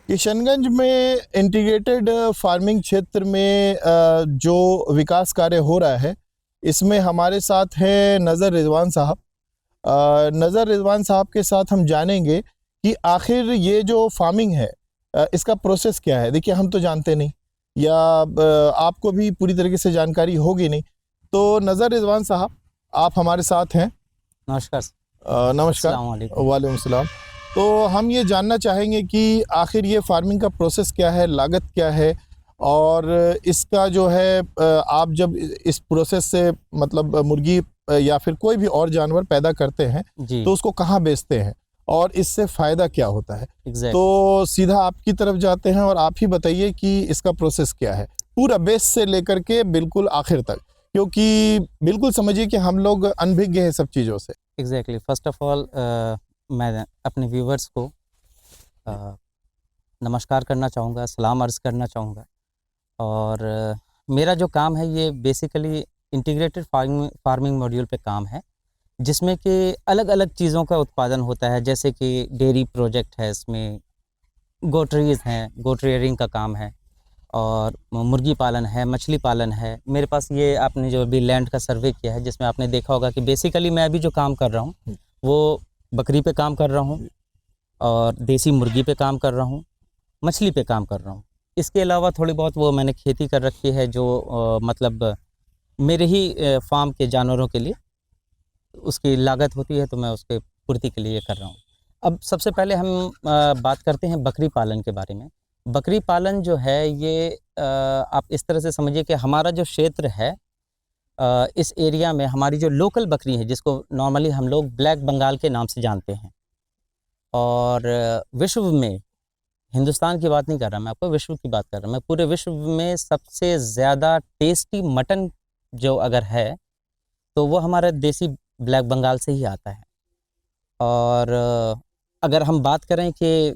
किशनगंज में integrated farming क्षेत्र में जो विकास कार्य हो रहा है, इसमें हमारे साथ हैं नज़र रिजवान साहब। नज़र रिजवान साहब के साथ हम जानेंगे कि आखिर ये जो फार्मिंग है इसका प्रोसेस क्या है। देखिए, हम तो जानते नहीं, या आपको भी पूरी तरीके से जानकारी होगी नहीं। तो नज़र रिजवान साहब, आप हमारे साथ हैं। नमस्कार। नमस्कार। वालेकुम सलाम। तो हम ये जानना चाहेंगे कि आखिर ये फार्मिंग का प्रोसेस क्या है, लागत क्या है, और इसका जो है आप जब इस प्रोसेस से मतलब मुर्गी या फिर कोई भी और जानवर पैदा करते हैं तो उसको कहाँ बेचते हैं और इससे फ़ायदा क्या होता है। तो सीधा आपकी तरफ जाते हैं और आप ही बताइए कि इसका प्रोसेस क्या है, पूरा बेस से लेकर के बिल्कुल आखिर तक, क्योंकि बिल्कुल समझिए कि हम लोग अनभिज्ञ हैं सब चीज़ों से। एग्जैक्टली। फर्स्ट ऑफ ऑल मैं अपने व्यूवर्स को नमस्कार करना चाहूँगा, सलाम अर्ज़ करना चाहूँगा। और मेरा जो काम है ये बेसिकली इंटीग्रेटेड फार्मिंग मॉड्यूल पे काम है, जिसमें कि अलग अलग चीज़ों का उत्पादन होता है। जैसे कि डेयरी प्रोजेक्ट है, इसमें गोटरीज़ हैं, गोट रियरिंग का काम है, और मुर्गी पालन है, मछली पालन है। मेरे पास ये आपने जो अभी लैंड का सर्वे किया है, जिसमें आपने देखा होगा कि बेसिकली मैं अभी जो काम कर रहा हूँ वो बकरी पे काम कर रहा हूँ, और देसी मुर्गी पे काम कर रहा हूँ, मछली पे काम कर रहा हूँ। इसके अलावा थोड़ी बहुत वो मैंने खेती कर रखी है, जो मतलब मेरे ही फार्म के जानवरों के लिए उसकी लागत होती है, तो मैं उसके पूर्ति के लिए कर रहा हूँ। अब सबसे पहले हम बात करते हैं बकरी पालन के बारे में। बकरी पालन जो है ये आप इस तरह से समझिए कि हमारा जो क्षेत्र है, इस एरिया में हमारी जो लोकल बकरी है, जिसको नॉर्मली हम लोग ब्लैक बंगाल के नाम से जानते हैं, और विश्व में, हिंदुस्तान की बात नहीं कर रहा मैं, आपको विश्व की बात कर रहा हूँ मैं, पूरे विश्व में सबसे ज़्यादा टेस्टी मटन जो अगर है तो वो हमारे देसी ब्लैक बंगाल से ही आता है। और अगर हम बात करें कि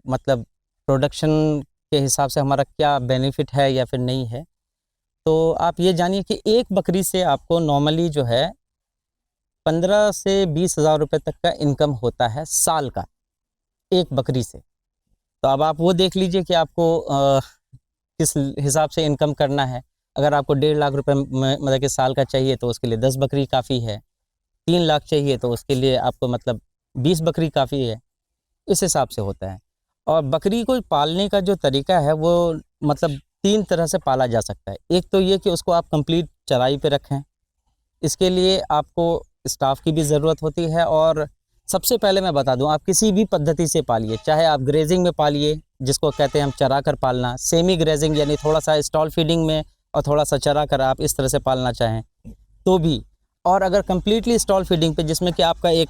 मतलब प्रोडक्शन के हिसाब से हमारा क्या बेनिफिट है या फिर नहीं है, तो आप ये जानिए कि एक बकरी से आपको नॉर्मली जो है 15 से 20 हज़ार रुपये तक का इनकम होता है साल का, एक बकरी से। तो अब आप वो देख लीजिए कि आपको किस हिसाब से इनकम करना है। अगर आपको 1.5 लाख रुपए मतलब कि साल का चाहिए तो उसके लिए 10 बकरी काफ़ी है। 3 लाख चाहिए तो उसके लिए आपको मतलब 20 बकरी काफ़ी है। इस हिसाब से होता है। और बकरी को पालने का जो तरीका है वो मतलब 3 तरह से पाला जा सकता है। एक तो ये कि उसको आप कंप्लीट चराई पे रखें, इसके लिए आपको स्टाफ की भी ज़रूरत होती है। और सबसे पहले मैं बता दूं, आप किसी भी पद्धति से पालिए, चाहे आप ग्रेजिंग में पालिए, जिसको कहते हैं हम चरा कर पालना, सेमी ग्रेजिंग यानी थोड़ा सा स्टॉल फीडिंग में और थोड़ा सा चरा कर आप इस तरह से पालना चाहें तो भी, और अगर कम्प्लीटली स्टॉल फीडिंग पे, जिसमें कि आपका एक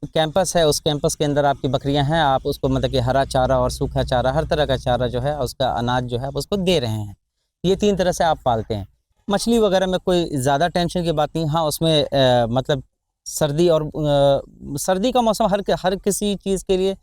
कैंपस है, उस कैंपस के अंदर आपकी बकरियां हैं, आप उसको मतलब कि हरा चारा और सूखा चारा, हर तरह का चारा जो है, उसका अनाज जो है आप उसको दे रहे हैं। ये 3 तरह से आप पालते हैं। मछली वगैरह में कोई ज़्यादा टेंशन की बात नहीं। हाँ, उसमें मतलब सर्दी और सर्दी का मौसम हर किसी चीज़ के लिए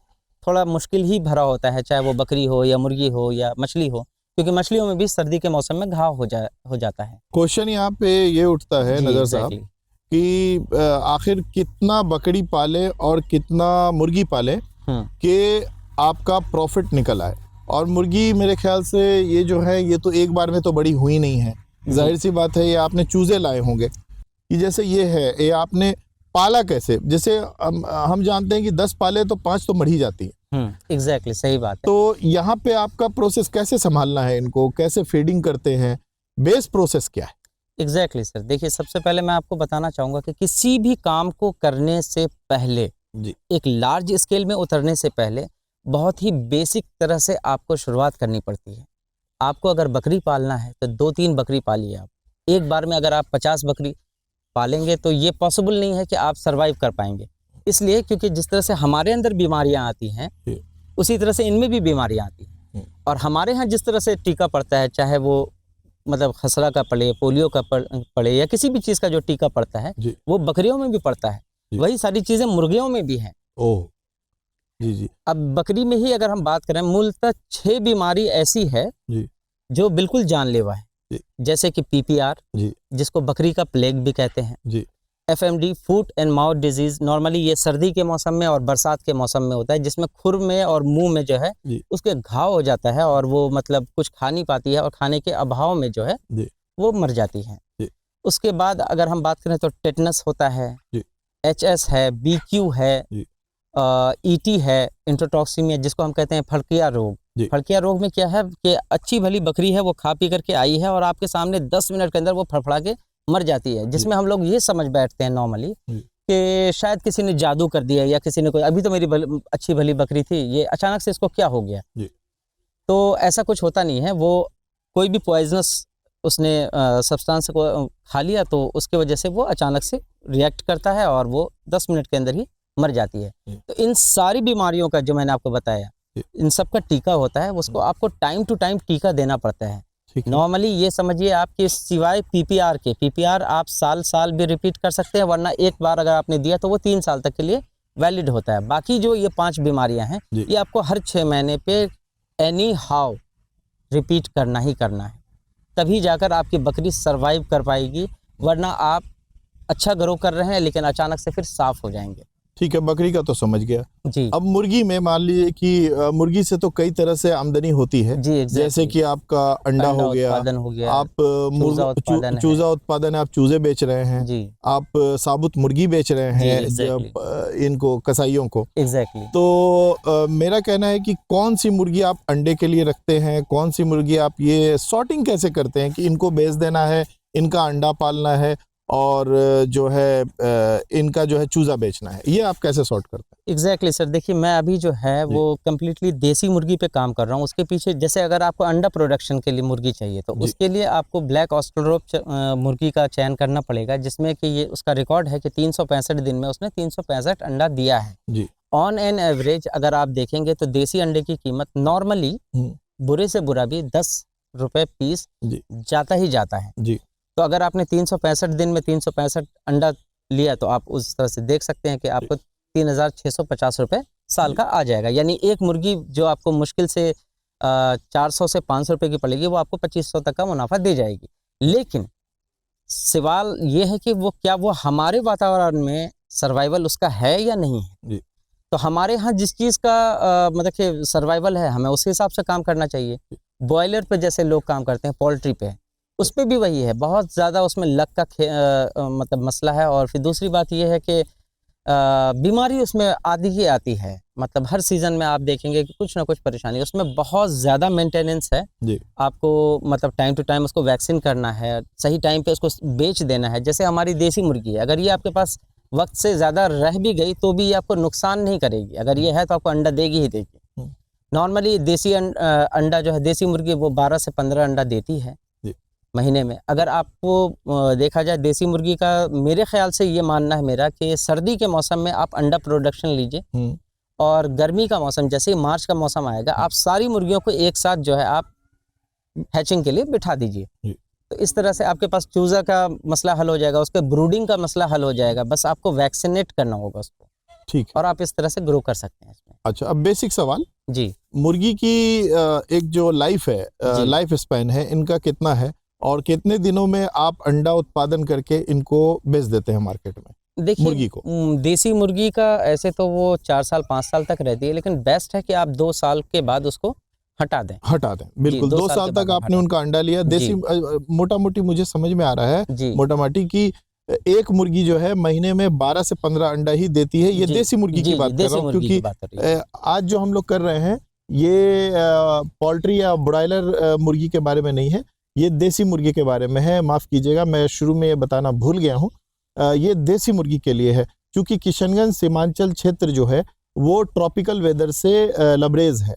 थोड़ा मुश्किल ही भरा होता है, चाहे वो बकरी हो या मुर्गी हो या मछली हो, क्योंकि मछलियों में भी सर्दी के मौसम में घाव हो जाता है। क्वेश्चन यहाँ पे ये उठता है नज़र साहब कि आखिर कितना बकरी पाले और कितना मुर्गी पाले कि आपका प्रॉफिट निकल आए। और मुर्गी मेरे ख्याल से ये जो है ये तो एक बार में तो बड़ी हुई नहीं है, जाहिर सी बात है। ये आपने चूजे लाए होंगे कि जैसे ये है, ये आपने पाला कैसे? जैसे हम जानते हैं कि 10 पाले तो 5 तो मर ही जाती है। एग्जैक्टली, सही बात है। तो यहाँ पे आपका प्रोसेस कैसे संभालना है, इनको कैसे फीडिंग करते हैं, बेस प्रोसेस क्या है? एग्जैक्टली सर, देखिए सबसे पहले मैं आपको बताना चाहूँगा कि किसी भी काम को करने से पहले जी, एक लार्ज स्केल में उतरने से पहले बहुत ही बेसिक तरह से आपको शुरुआत करनी पड़ती है। आपको अगर बकरी पालना है तो 2-3 बकरी पालिए आप। एक बार में अगर आप 50 बकरी पालेंगे तो ये पॉसिबल नहीं है कि आप सर्वाइव कर पाएंगे। इसलिए क्योंकि जिस तरह से हमारे अंदर बीमारियां आती हैं उसी तरह से इनमें भी बीमारियां आती हैं। और हमारे यहाँ जिस तरह से टीका पड़ता है, चाहे वो मतलब खसरा का पड़े, पोलियो का पड़े या किसी भी चीज़ का जो टीका पड़ता है वो बकरियों में भी पड़ता है। वही सारी चीज़ें मुर्गियों में भी हैं। ओह, जी जी अब बकरी में ही अगर हम बात करें, मूलतः 6 बीमारी ऐसी है जी जो बिल्कुल जानलेवा है। जी जैसे कि पीपीआर, जी जिसको बकरी का प्लेग भी कहते हैं, जी FMD foot and mouth disease, normally ये सर्दी के मौसम में और बरसात के मौसम में होता है, जिसमें खुर में और मुंह में जो है जी उसके घाव हो जाता है और वो मतलब कुछ खा नहीं पाती है और खाने के अभाव में जो है जी वो मर जाती है। जी उसके बाद अगर हम बात करें तो टेटनस होता है, जी एचएस है, बीक्यू है, जी ईटी है, इंट्रोटॉक्सिमिया जिसको हम कहते हैं फड़किया रोग। जी फड़किया रोग में क्या है कि अच्छी भली बकरी है, वो खा पी करके आई है और आपके सामने 10 मिनट के अंदर वो फड़फड़ा के मर जाती है, जिसमें हम लोग ये समझ बैठते हैं नॉर्मली जी कि शायद किसी ने जादू कर दिया या किसी ने कोई, अभी तो मेरी अच्छी भली बकरी थी, ये अचानक से इसको क्या हो गया। जी तो ऐसा कुछ होता नहीं है, वो कोई भी पॉइजनस उसने सब्सटेंस को खा लिया तो उसके वजह से वो अचानक से रिएक्ट करता है और वो 10 मिनट के अंदर ही मर जाती है। तो इन सारी बीमारियों का जो मैंने आपको बताया, इन सब का टीका होता है, उसको आपको टाइम टू टाइम टीका देना पड़ता है। नॉर्मली ये समझिए आपके सिवाय पीपीआर के, पीपीआर आप साल साल भी रिपीट कर सकते हैं, वरना एक बार अगर आपने दिया तो वो 3 साल तक के लिए वैलिड होता है। बाकी जो ये 5 बीमारियां हैं ये आपको हर 6 महीने पे एनी हाउ रिपीट करना ही करना है, तभी जाकर आपकी बकरी सरवाइव कर पाएगी, वरना आप अच्छा ग्रो कर रहे हैं लेकिन अचानक से फिर साफ हो जाएंगे। ठीक है, बकरी का तो समझ गया जी। अब मुर्गी में मान लीजिए कि मुर्गी से तो कई तरह से आमदनी होती है जी, जैसे कि आपका अंडा हो गया, आप चूजा उत्पादन है, आप चूजे बेच रहे हैं जी। आप साबुत मुर्गी बेच रहे हैं इनको कसाईयों को। एग्जैक्टली। तो मेरा कहना है कि कौन सी मुर्गी आप अंडे के लिए रखते हैं, कौन सी मुर्गी आप ये सॉर्टिंग कैसे करते हैं कि इनको बेच देना है, इनका अंडा पालना है और जो है इनका जो है चूजा बेचना है, ये आप कैसे सॉर्ट करते हैं? एग्जैक्टली सर, देखिए मैं अभी जो है वो कम्प्लीटली देसी मुर्गी पे काम कर रहा हूँ। उसके पीछे जैसे अगर आपको अंडा प्रोडक्शन के लिए मुर्गी चाहिए तो उसके लिए आपको ब्लैक ऑस्ट्रेलोप मुर्गी का चयन करना पड़ेगा, जिसमें कि ये उसका रिकॉर्ड है कि 365 दिन में उसने 365 अंडा दिया है जी। ऑन एन एवरेज अगर आप देखेंगे तो देसी अंडे की कीमत नॉर्मली बुरे से बुरा भी 10 रुपये पीस जाता ही जाता है जी। तो अगर आपने 365 दिन में 365 अंडा लिया तो आप उस तरह से देख सकते हैं कि आपको 3650 रुपये साल का आ जाएगा। यानी एक मुर्गी जो आपको मुश्किल से 400 से 500 रुपये की पड़ेगी, वो आपको 2500 तक का मुनाफा दे जाएगी। लेकिन सवाल ये है कि वो क्या वो हमारे वातावरण में सर्वाइवल उसका है या नहीं है। तो हमारे यहाँ जिस चीज़ का मतलब कि सर्वाइवल है, हमें उस हिसाब से काम करना चाहिए। बॉयलर पे जैसे लोग काम करते हैं, पोल्ट्री पे उस पर भी वही है, बहुत ज़्यादा उसमें लक का मतलब मसला है। और फिर दूसरी बात यह है कि बीमारी उसमें आती ही आती है, मतलब हर सीज़न में आप देखेंगे कि कुछ ना कुछ परेशानी, उसमें बहुत ज़्यादा मेंटेनेंस है जी। आपको मतलब टाइम टू टाइम उसको वैक्सीन करना है, सही टाइम पे उसको बेच देना है। जैसे हमारी देसी मुर्गी है, अगर ये आपके पास वक्त से ज़्यादा रह भी गई तो भी ये आपको नुकसान नहीं करेगी, अगर ये है तो आपको अंडा देगी ही देगी। नॉर्मली देसी अंडा जो है, देसी मुर्गी वो 12 से 15 अंडा देती है महीने में। अगर आपको देखा जाए देसी मुर्गी का, मेरे ख्याल से ये मानना है मेरा कि सर्दी के मौसम में आप अंडा प्रोडक्शन लीजिए और गर्मी का मौसम जैसे ही मार्च का मौसम आएगा आप सारी मुर्गियों को एक साथ जो है आप हैचिंग के लिए बिठा दीजिए। तो इस तरह से आपके पास चूजा का मसला हल हो जाएगा, उसके ब्रूडिंग का मसला हल हो जाएगा, बस आपको वैक्सीनेट करना होगा उसको, ठीक है, और आप इस तरह से ग्रो कर सकते हैं इसमें। अच्छा, अब बेसिक सवाल जी, मुर्गी की एक जो लाइफ है, लाइफ स्पैन है, इनका कितना है और कितने दिनों में आप अंडा उत्पादन करके इनको बेच देते हैं मार्केट में? देखिए मुर्गी को, देसी मुर्गी का ऐसे तो वो 4 साल 5 साल तक रहती है, लेकिन बेस्ट है कि आप 2 साल के बाद उसको हटा दें। बिल्कुल 2 साल तक आपने उनका अंडा लिया। देसी मोटा मोटी मुझे समझ में आ रहा है मोटा मोटी की एक मुर्गी जो है महीने में 12 से 15 अंडा ही देती है। ये देसी मुर्गी की बात कर रहा हूँ, क्योंकि आज जो हम लोग कर रहे हैं ये पोल्ट्री या ब्रॉयलर मुर्गी के बारे में नहीं है, ये देसी मुर्गी के बारे में है। माफ़ कीजिएगा, मैं शुरू में ये बताना भूल गया हूँ। ये देसी मुर्गी के लिए है, क्योंकि किशनगंज सीमांचल क्षेत्र जो है वो ट्रॉपिकल वेदर से लबरेज है,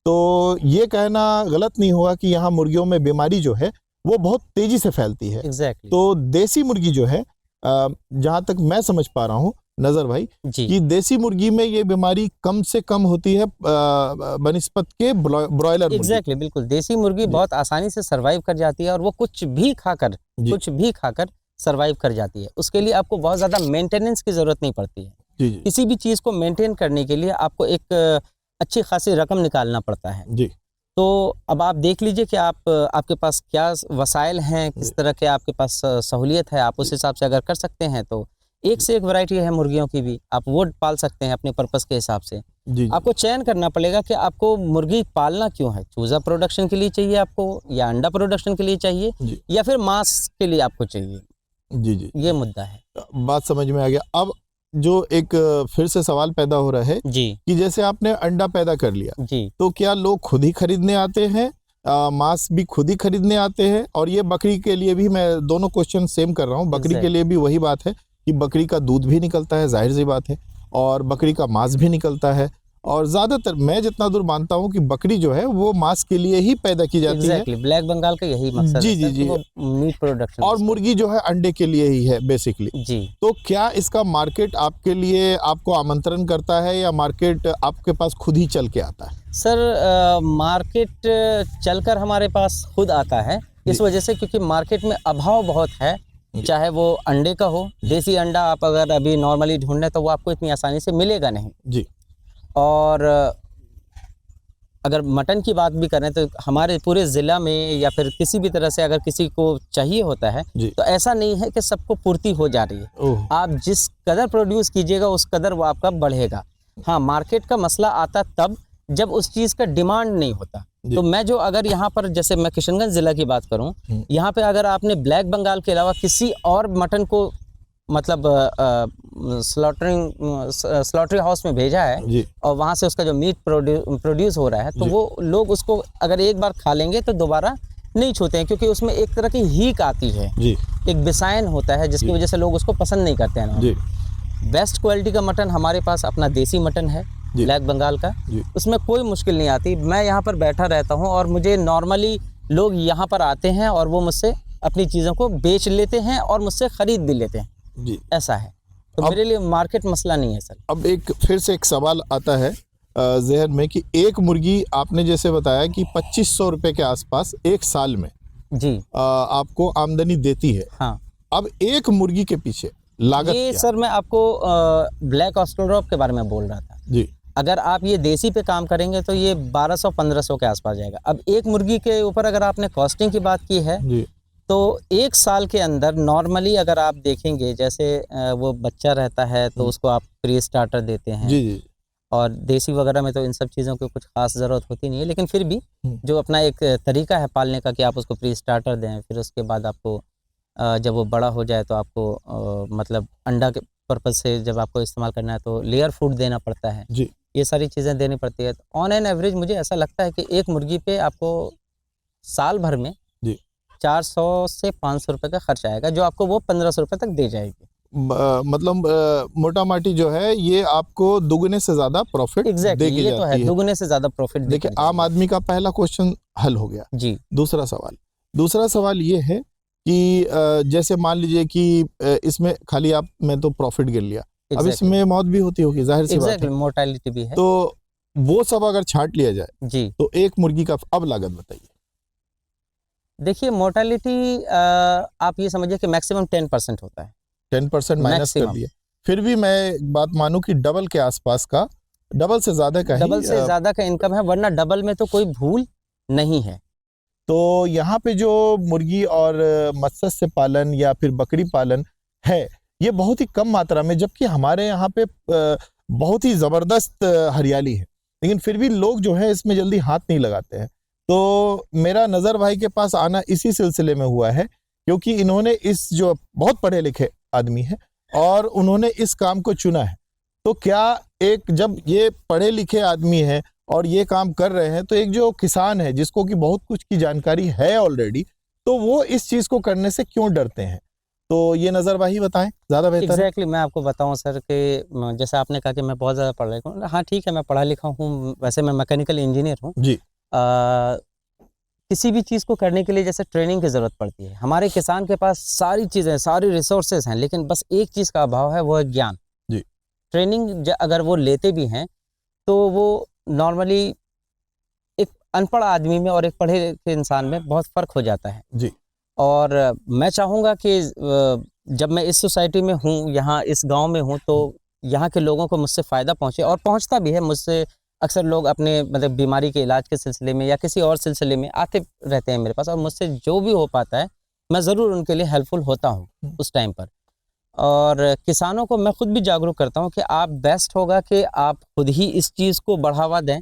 तो ये कहना गलत नहीं होगा कि यहाँ मुर्गियों में बीमारी जो है वो बहुत तेजी से फैलती है। तो देसी मुर्गी जो है, जहाँ तक मैं समझ पा रहा हूँ नजर भाई, कि देसी मुर्गी में ये बीमारी कम से कम होती है बनिस्पत के ब्रॉयलर। एग्जैक्टली, बिल्कुल देसी मुर्गी बहुत आसानी से सरवाइव कर जाती है और वो कुछ भी खाकर सरवाइव कर जाती है। उसके लिए आपको बहुत ज्यादा मेंटेनेंस की जरूरत नहीं पड़ती है। जी जी किसी भी चीज़ को मेंटेन करने के लिए आपको एक अच्छी खासी रकम निकालना पड़ता है। जी तो अब आप देख लीजिए कि आपके पास क्या वसाइल हैं, किस जी तरह के आपके पास सहूलियत है, आप उस जी हिसाब से अगर कर सकते हैं तो एक जी से एक वैरायटी है मुर्गियों की भी, आप वो पाल सकते हैं अपने पर्पज़ के हिसाब से। जी जी आपको चयन करना पड़ेगा कि आपको मुर्गी पालना क्यों है, चूज़ा प्रोडक्शन के लिए चाहिए आपको, या अंडा प्रोडक्शन के लिए चाहिए, जी या फिर मांस के लिए आपको चाहिए, जी जी ये मुद्दा है। बात समझ में आ गया। अब जो एक फिर से सवाल पैदा हो रहा है जी कि जैसे आपने अंडा पैदा कर लिया, जी तो क्या लोग खुद ही खरीदने आते हैं, मांस भी खुद ही खरीदने आते हैं? और ये बकरी के लिए भी मैं दोनों क्वेश्चन सेम कर रहा हूँ। बकरी के लिए भी वही बात है कि बकरी का दूध भी निकलता है, जाहिर सी बात है, और बकरी का मांस भी निकलता है। और ज़्यादातर मैं जितना दूर मानता हूँ कि बकरी जो है वो मांस के लिए ही पैदा की जाती है। एग्जैक्टली ब्लैक बंगाल का यही मकसद जी है जी सर कि जी वो मीट प्रोडक्शन और मुर्गी जो है अंडे के लिए ही है बेसिकली। जी तो क्या इसका मार्केट आपके लिए आपको आमंत्रण करता है, या मार्केट आपके पास खुद ही चल के आता है? सर मार्केट चलकर हमारे पास खुद आता है, इस जी वजह से क्योंकि मार्केट में अभाव बहुत है, जी चाहे वो अंडे का हो। देसी अंडा आप अगर अभी नॉर्मली ढूंढें तो वो आपको इतनी आसानी से मिलेगा नहीं। जी और अगर मटन की बात भी करें तो हमारे पूरे ज़िला में या फिर किसी भी तरह से अगर किसी को चाहिए होता है जी तो ऐसा नहीं है कि सबको पूर्ति हो जा रही है। ओह आप जिस कदर प्रोड्यूस कीजिएगा उस कदर वो आपका बढ़ेगा। हाँ, मार्केट का मसला आता तब जब उस चीज़ का डिमांड नहीं होता। जी तो मैं जो अगर यहाँ पर जैसे मैं किशनगंज ज़िला की बात करूँ, यहाँ पे अगर आपने ब्लैक बंगाल के अलावा किसी और मटन को मतलब स्लॉटरी हाउस में भेजा है जी और वहाँ से उसका जो मीट प्रोड्यूस हो रहा है, तो जी वो लोग उसको अगर एक बार खा लेंगे तो दोबारा नहीं छूते हैं, क्योंकि उसमें एक तरह की हीक आती है, जी एक बिसाइन होता है जिसकी जी वजह से लोग उसको पसंद नहीं करते हैं। जी बेस्ट क्वालिटी का मटन हमारे पास अपना देसी मटन है, जी ब्लैक बंगाल का, जी उसमें कोई मुश्किल नहीं आती। मैं यहाँ पर बैठा रहता हूँ और मुझे नॉर्मली लोग यहाँ पर आते हैं और वो मुझसे अपनी चीज़ों को बेच लेते हैं और मुझसे ख़रीद भी लेते हैं, जी ऐसा है। तो अब मेरे लिए मार्केट मसला नहीं है सर। अब एक फिर से एक सवाल आता है जहन में कि एक मुर्गी आपने जैसे बताया कि 2500 रुपये के आसपास एक साल में जी आपको आमदनी देती है। हाँ, अब एक मुर्गी के पीछे लागत ये क्या? सर मैं आपको ब्लैक ऑस्ट्रोड्रॉप के बारे में बोल रहा था। जी अगर आप ये देसी पे काम करेंगे तो ये 1200-1500 के आसपास जाएगा। अब एक मुर्गी के ऊपर अगर आपने कॉस्टिंग की बात की है जी तो एक साल के अंदर नॉर्मली अगर आप देखेंगे, जैसे वो बच्चा रहता है तो उसको आप प्री स्टार्टर देते हैं, जी जी और देसी वगैरह में तो इन सब चीज़ों की कुछ खास ज़रूरत होती नहीं है, लेकिन फिर भी जो अपना एक तरीका है पालने का कि आप उसको प्री स्टार्टर दें, फिर उसके बाद आपको जब वो बड़ा हो जाए तो आपको मतलब अंडा के पर्पज़ से जब आपको इस्तेमाल करना है तो लेयर फूड देना पड़ता है, जी ये सारी चीज़ें देनी पड़ती है। तो ऑन एन एवरेज मुझे ऐसा लगता है कि एक मुर्गी पे आपको साल भर में जी 400 से 500 रुपये का खर्च आएगा, जो आपको वो 1500 रुपये तक दे जाएगी। मतलब मोटा माटी जो है ये आपको दुगने से ज़्यादा प्रॉफिट एग्जैक्टली दे के ये तो है, जाती है। दुगने से ज़्यादा प्रॉफिट देखिए आम आदमी का पहला क्वेश्चन हल हो गया। जी दूसरा सवाल ये है कि जैसे मान लीजिए कि इसमें खाली आप मैं तो प्रॉफिट गिन लिया, अब एग्जैक्टली इसमें मौत भी होती होगी, जाहिर सी बात एग्जैक्टली है। मोर्टेलिटी भी है। तो वो सब अगर छांट लिया जाए जी तो एक मुर्गी का अब लागत बताइए। देखिए मोर्टेलिटी आप ये समझिए कि मैक्सिमम 10% होता है, 10% माइनस कर मैक्सिमम दिया, फिर भी मैं एक बात मानूं कि डबल के आसपास का, डबल से ज़्यादा का डबल ही से ज़्यादा का इनकम है, वरना डबल में तो कोई भूल नहीं है। तो यहाँ पे जो मुर्गी और मत्स्य पालन या फिर बकरी पालन है ये बहुत ही कम मात्रा में, जबकि हमारे यहाँ पे बहुत ही ज़बरदस्त हरियाली है, लेकिन फिर भी लोग जो है इसमें जल्दी हाथ नहीं लगाते हैं। तो मेरा नज़र भाई के पास आना इसी सिलसिले में हुआ है, क्योंकि इन्होंने इस जो बहुत पढ़े लिखे आदमी है और उन्होंने इस काम को चुना है। तो क्या एक जब ये पढ़े लिखे आदमी है और ये काम कर रहे हैं, तो एक जो किसान है जिसको कि बहुत कुछ की जानकारी है ऑलरेडी, तो वो इस चीज़ को करने से क्यों डरते हैं? तो ये नज़र भाई बताएं, ज़्यादा बेहतर है। एग्जैक्टली मैं आपको बताऊं सर कि जैसे आपने कहा कि मैं बहुत ज़्यादा पढ़ा लिखा हूँ, हाँ ठीक है मैं पढ़ा लिखा हूँ, वैसे मैं मैकेनिकल इंजीनियर हूँ। जी किसी भी चीज़ को करने के लिए जैसे ट्रेनिंग की ज़रूरत पड़ती है, हमारे किसान के पास सारी चीज़ें सारी रिसोर्सेज हैं, लेकिन बस एक चीज़ का अभाव है, वो है ज्ञान। जी ट्रेनिंग अगर वो लेते भी हैं तो वो नॉर्मली एक अनपढ़ आदमी में और एक पढ़े लिखे इंसान में बहुत फ़र्क हो जाता है। जी और मैं चाहूँगा कि जब मैं इस सोसाइटी में हूँ, यहाँ इस गांव में हूँ, तो यहाँ के लोगों को मुझसे फ़ायदा पहुँचे, और पहुँचता भी है। मुझसे अक्सर लोग अपने मतलब बीमारी के इलाज के सिलसिले में या किसी और सिलसिले में आते रहते हैं मेरे पास, और मुझसे जो भी हो पाता है मैं ज़रूर उनके लिए हेल्पफुल होता हूँ उस टाइम पर। और किसानों को मैं खुद भी जागरूक करता हूँ कि आप बेस्ट होगा कि आप खुद ही इस चीज़ को बढ़ावा दें,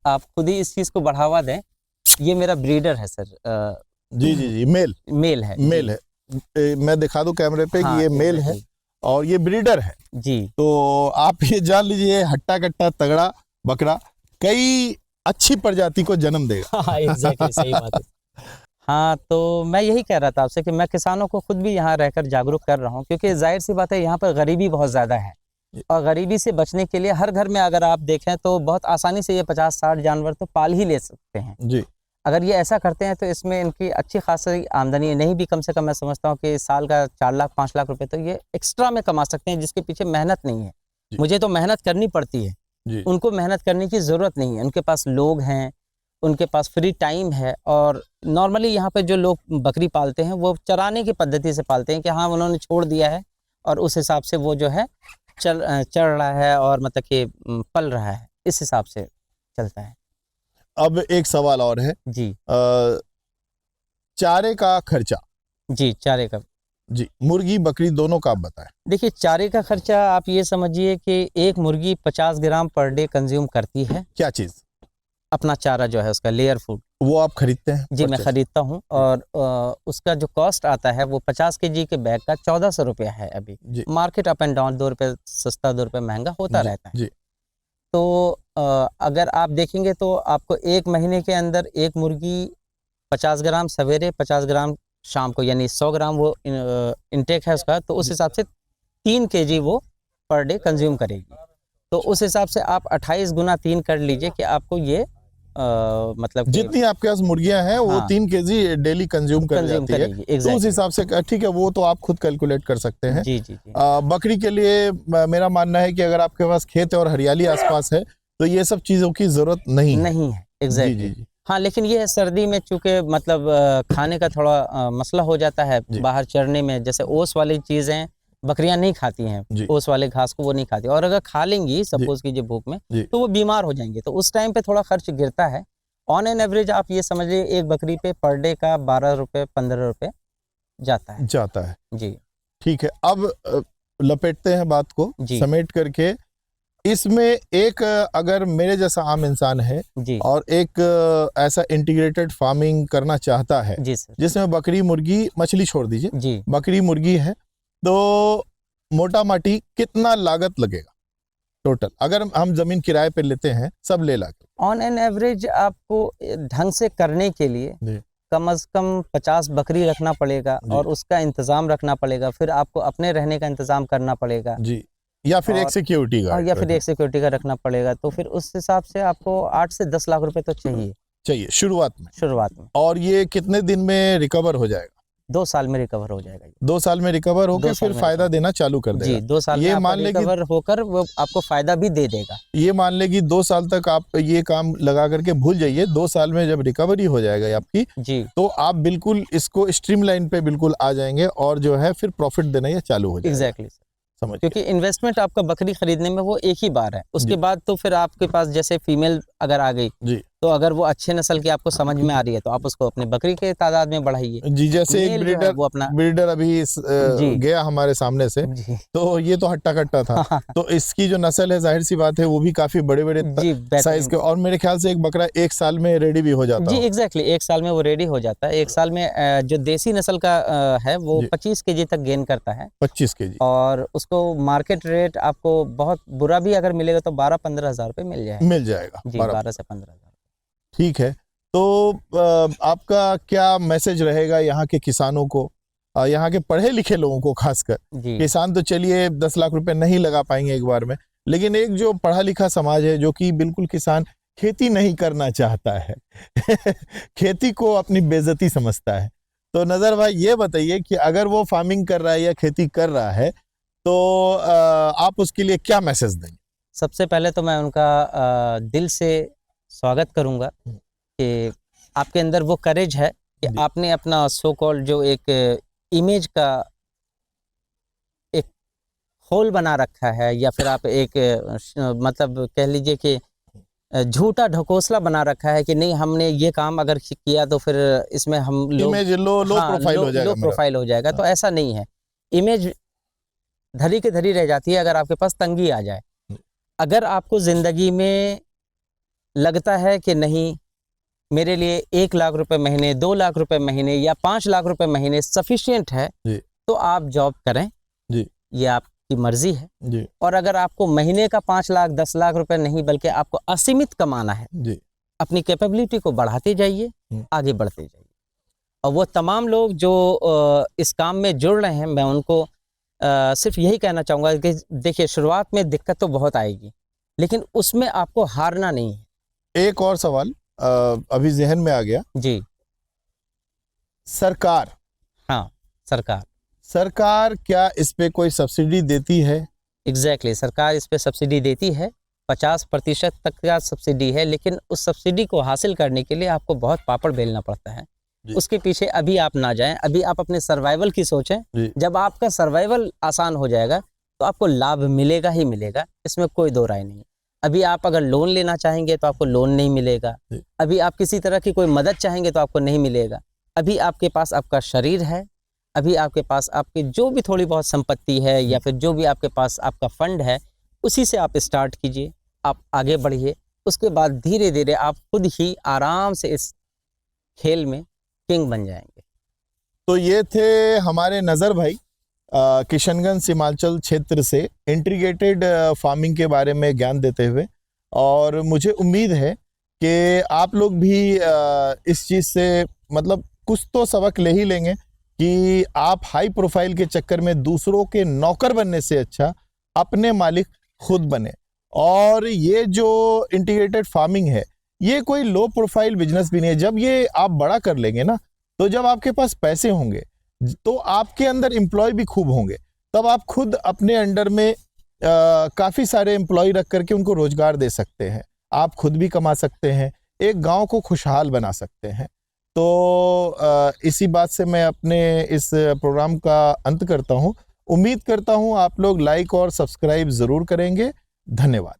आप खुद ही इस चीज़ को बढ़ावा दें। ये मेरा ब्रीडर है सर। जी जी जी, मेल मेल है, मेल है। मैं दिखा दूं कैमरे पे कि हाँ, ये मेल है और ये ब्रीडर है जी। तो आप ये जान लीजिए हट्टा कट्टा तगड़ा बकरा कई अच्छी प्रजाति को जन्म देगा। हाँ, एग्जैक्टली, सही बात है। हाँ, तो मैं यही कह रहा था आपसे कि मैं किसानों को खुद भी यहाँ रहकर जागरूक कर रहा हूँ, क्योंकि जाहिर सी बात है यहाँ पर गरीबी बहुत ज़्यादा है, और गरीबी से बचने के लिए हर घर में अगर आप देखें तो बहुत आसानी से ये 50-60 जानवर तो पाल ही ले सकते हैं जी। अगर ये ऐसा करते हैं तो इसमें इनकी अच्छी खासी आमदनी नहीं भी कम से कम मैं समझता हूँ कि साल का 4 लाख 5 लाख रुपए तो ये एक्स्ट्रा में कमा सकते हैं, जिसके पीछे मेहनत नहीं है। मुझे तो मेहनत करनी पड़ती है जी। उनको मेहनत करने की ज़रूरत नहीं है। उनके पास लोग हैं, उनके पास फ्री टाइम है, और नॉर्मली यहाँ पे जो लोग बकरी पालते हैं वो चराने की पद्धति से पालते हैं कि हाँ उन्होंने छोड़ दिया है और उस हिसाब से वो जो है चढ़ रहा है और मतलब कि पल रहा है, इस हिसाब से चलता है। अब एक सवाल और है जी। चारे का खर्चा। जी, चारे का। जी, मुर्गी बकरी दोनों का आप बताएं। देखिए, चारे का खर्चा आप ये समझिए कि एक मुर्गी 50 ग्राम पर डे कंज्यूम करती है। क्या चीज़? अपना चारा जो है उसका लेयर फूड। वो आप खरीदते हैं? जी, मैं खरीदता हूँ, और उसका जो कॉस्ट आता है वो 50 केजी के बैग का 1400 रुपया है अभी। मार्केट अप एंड डाउन, 2 रुपये सस्ता 2 रुपये महंगा होता रहता है। जी। तो अगर आप देखेंगे तो आपको एक महीने के अंदर एक मुर्गी 50 ग्राम सवेरे, 50 ग्राम शाम को, यानी 100 ग्राम वो इनटेक है उसका, तो उस हिसाब से 3 केजी वो पर डे कंज्यूम करेगी। तो उस हिसाब से आप 28 गुना 3 कर लीजिए कि आपको ये मतलब जितनी आपके पास मुर्गियां हैं वो 3 केजी डेली कंज्यूम कर जाती है। तो उस हिसाब से ठीक है, वो तो आप खुद कैलकुलेट कर सकते हैं। जी जी जी। बकरी के लिए मेरा मानना है कि अगर आपके पास खेत और हरियाली आसपास है तो ये सब चीजों की जरूरत नहीं है। एग्जैक्टली। हाँ, लेकिन ये है सर्दी में चूंकि मतलब खाने का थोड़ा मसला हो जाता है बाहर चरने में, जैसे ओस वाली चीजें बकरियां नहीं खाती हैं, ओस वाले घास को वो नहीं खाती, और अगर खा लेंगी सपोज कीजिए भूख में तो वो बीमार हो जाएंगे, तो उस टाइम पे थोड़ा खर्च गिरता है। ऑन एन एवरेज आप ये समझ लीजिए एक बकरी पे पर डे का 12 रुपये 15 रुपये जाता है। जी, ठीक है। अब लपेटते हैं बात को समेट करके। इसमें एक अगर मेरे जैसा आम इंसान है और एक ऐसा इंटीग्रेटेड फार्मिंग करना चाहता है जिसमें बकरी मुर्गी, मछली छोड़ दीजिए, बकरी मुर्गी है, तो मोटा माटी कितना लागत लगेगा टोटल अगर हम जमीन किराए पे लेते हैं सब ले ला के? ऑन एन एवरेज आपको ढंग से करने के लिए कम से कम 50 बकरी रखना पड़ेगा और उसका इंतजाम रखना पड़ेगा, फिर आपको अपने रहने का इंतजाम करना पड़ेगा जी, या फिर एक सिक्योरिटी गार्ड, या फिर एक सिक्योरिटी का रखना पड़ेगा। तो फिर उस हिसाब से आपको 8 से 10 लाख रुपए तो चाहिए शुरुआत में। और ये कितने दिन में रिकवर हो जाएगा? 2 साल में रिकवर हो जाएगा। 2 साल में रिकवर होकर फिर फायदा देना चालू कर देगा। जी, 2 साल ये में मान ले रिकवर होकर वो आपको फायदा भी दे देगा। ये मान ले कि 2 साल तक आप ये काम लगा करके भूल जाइए। 2 साल में जब रिकवरी हो जाएगा आपकी जी, तो आप बिल्कुल इसको स्ट्रीमलाइन पे बिल्कुल आ जाएंगे और जो है फिर प्रॉफिट देना ये चालू हो जाएगा। एग्जैक्टली, समझ, क्योंकि इन्वेस्टमेंट आपका बकरी खरीदने में वो एक ही बार है, उसके बाद तो फिर आपके पास जैसे फीमेल अगर आ गई जी, तो अगर वो अच्छे नस्ल की आपको समझ में आ रही है तो आप उसको अपने बकरी के तादाद में बढ़ाइए जी। जैसे एक ब्रीडर वो अपना ब्रीडर अभी गया हमारे सामने से, तो ये तो हट्टा कट्टा था तो इसकी जो नस्ल है जाहिर सी बात है वो भी काफी बड़े बड़े साइज के, और मेरे ख्याल से एक बकरा 1 साल में रेडी भी हो जाता है। जी एग्जैक्टली, 1 साल में वो रेडी हो जाता है। 1 साल में जो देसी नस्ल का है वो 25 केजी तक गेन करता है, 25 केजी, और उसको मार्केट रेट आपको बहुत बुरा भी अगर मिलेगा तो 12-15 हज़ार रुपये मिल जाएगा जी, 12 से 15 हज़ार। ठीक है, तो आपका क्या मैसेज रहेगा यहाँ के किसानों को, यहाँ के पढ़े लिखे लोगों को खासकर? किसान तो चलिए 10 लाख रुपए नहीं लगा पाएंगे एक बार में, लेकिन एक जो पढ़ा लिखा समाज है जो कि बिल्कुल किसान खेती नहीं करना चाहता है खेती को अपनी बेइज्जती समझता है, तो नजर भाई ये बताइए कि अगर वो फार्मिंग कर रहा है या खेती कर रहा है तो आप उसके लिए क्या मैसेज देंगे? सबसे पहले तो मैं उनका दिल से स्वागत करूंगा कि आपके अंदर वो करेज है कि आपने अपना सो कॉल्ड जो एक इमेज का एक होल बना रखा है, या फिर आप एक मतलब कह लीजिए कि झूठा ढकोसला बना रखा है कि नहीं हमने ये काम अगर किया तो फिर इसमें हम लोग इमेज लो प्रोफाइल हो जाएगा, लो प्रोफाइल हो जाएगा, तो ऐसा नहीं है। इमेज धरी के धरी रह जाती है अगर आपके पास तंगी आ जाए। अगर आपको ज़िंदगी में लगता है कि नहीं मेरे लिए 1 लाख रुपए महीने, 2 लाख रुपए महीने या 5 लाख रुपए महीने सफिशिएंट है, तो आप जॉब करें जी, ये आपकी मर्जी है जी। और अगर आपको महीने का 5 लाख 10 लाख रुपए नहीं बल्कि आपको असीमित कमाना है जी, अपनी कैपेबिलिटी को बढ़ाते जाइए, आगे बढ़ते जाइए। और वो तमाम लोग जो इस काम में जुड़ रहे हैं, मैं उनको सिर्फ यही कहना चाहूँगा कि देखिए शुरुआत में दिक्कत तो बहुत आएगी, लेकिन उसमें आपको हारना नहीं है। एक और सवाल अभी जहन में आ गया जी। सरकार, हाँ सरकार क्या इस पे कोई सब्सिडी देती है? एग्जैक्टली सरकार इस पे सब्सिडी देती है, 50% तक का सब्सिडी है, लेकिन उस सब्सिडी को हासिल करने के लिए आपको बहुत पापड़ बेलना पड़ता है। उसके पीछे अभी आप ना जाएं, अभी आप अपने सर्वाइवल की सोचें। जब आपका सर्वाइवल आसान हो जाएगा तो आपको लाभ मिलेगा ही मिलेगा, इसमें कोई दो राय नहीं। अभी आप अगर लोन लेना चाहेंगे तो आपको लोन नहीं मिलेगा, अभी आप किसी तरह की कोई मदद चाहेंगे तो आपको नहीं मिलेगा। अभी आपके पास आपका शरीर है, अभी आपके पास आपकी जो भी थोड़ी बहुत संपत्ति है या फिर जो भी आपके पास आपका फंड है, उसी से आप स्टार्ट कीजिए, आप आगे बढ़िए। उसके बाद धीरे धीरे आप खुद ही आराम से इस खेल में किंग बन जाएंगे। तो ये थे हमारे नज़र भाई किशनगंज सीमांचल क्षेत्र से इंटीग्रेटेड फार्मिंग के बारे में ज्ञान देते हुए, और मुझे उम्मीद है कि आप लोग भी इस चीज़ से मतलब कुछ तो सबक ले ही लेंगे कि आप हाई प्रोफाइल के चक्कर में दूसरों के नौकर बनने से अच्छा अपने मालिक खुद बने। और ये जो इंटीग्रेटेड फार्मिंग है ये कोई लो प्रोफाइल बिजनेस भी नहीं है। जब ये आप बड़ा कर लेंगे ना, तो जब आपके पास पैसे होंगे तो आपके अंदर एम्प्लॉय भी खूब होंगे, तब आप खुद अपने अंडर में काफ़ी सारे एम्प्लॉय रख करके उनको रोजगार दे सकते हैं, आप खुद भी कमा सकते हैं, एक गांव को खुशहाल बना सकते हैं। तो इसी बात से मैं अपने इस प्रोग्राम का अंत करता हूं। उम्मीद करता हूं आप लोग लाइक और सब्सक्राइब ज़रूर करेंगे। धन्यवाद।